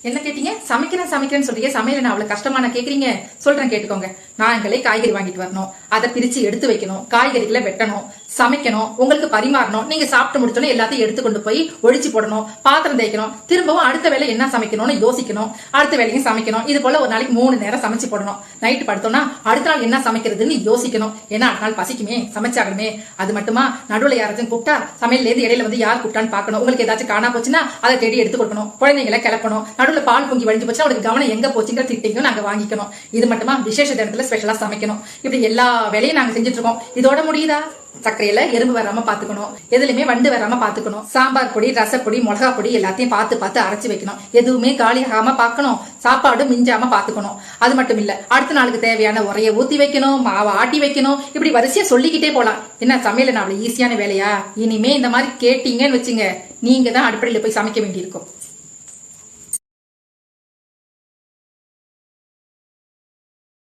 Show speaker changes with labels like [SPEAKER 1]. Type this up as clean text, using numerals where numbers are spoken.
[SPEAKER 1] என்ன கேட்டீங்க? சமைக்கிறேன்னு சொல்றீங்க. சமையல நான் அவ்வளவு கஷ்டமான கேக்குறீங்க? சொல்றேன் கேட்டுக்கோங்க. நாங்களே காய்கறி வாங்கிட்டு வரணும், அதை பிரிச்சு எடுத்து வைக்கணும், காய்கறிகளை வெட்டணும், சமைக்கணும், உங்களுக்கு பரிமாறணும், நீங்க சாப்பிட்டு முடிச்சோன்னு எல்லாத்தையும் எடுத்து கொண்டு போய் ஒழிச்சு போடணும், பாத்திரம் தேய்க்கணும், திரும்பவும் அடுத்த வேலை என்ன சமைக்கணும்னு யோசிக்கணும், அடுத்த வேலையும் சமைக்கணும். இது போல ஒரு நாளைக்கு 3 நேரம் சமைச்சு போடணும். நைட்டு படுத்தோம்னா அடுத்த நாள் என்ன சமைக்கிறதுன்னு யோசிக்கணும். ஏன்னா அடுத்த நாள் பசிக்குமே, சமைச்சாகணுமே. அது மட்டுமா, நடுவுல யாராச்சும் கூப்பிட்டா சமையல்ல இருந்து இடையில வந்து யார் கூப்பிட்டான்னு பாக்கணும். உங்களுக்கு ஏதாச்சும் காணா போச்சுன்னா அதை தேடி எடுத்து கொடுக்கணும். குழந்தைங்களை கிளப்பணும். நடுவுல பால் பொங்கி வழிஞ்சு போச்சுன்னா அவங்களுக்கு கவனம் எங்க போச்சுங்கிற திட்டிங்கும் நாங்க வாங்கிக்கணும். இது மட்டுமா, விசேஷ தினத்துல ஸ்பெஷலா சமைக்கணும். இப்படி எல்லா வேலையும் நாங்க செஞ்சுட்டு இருக்கோம். இதோட முடியுதா? சர்க்கரையில எறும்பு வராம பாத்துக்கணும், எதுலயுமே வண்டு வராம பாத்துக்கணும், சாம்பார் பொடி, ரசப்பொடி, மிளகா பொடி எல்லாத்தையும் பார்த்து அரைச்சு வைக்கணும், எதுவுமே காலியாகாம பாக்கணும், சாப்பாடு மிஞ்சாம பாத்துக்கணும். அது மட்டும் இல்ல, அடுத்த நாளுக்கு தேவையான உரைய ஊத்தி வைக்கணும், மாவை ஆட்டி வைக்கணும். இப்படி வரிசையா சொல்லிக்கிட்டே போலாம். என்ன சமையல நான் அவ்வளவு ஈஸியான வேலையா? இனிமே இந்த மாதிரி கேட்டீங்கன்னு வச்சுங்க, நீங்க தான் அடுப்படையில போய் சமைக்க வேண்டியிருக்கும்.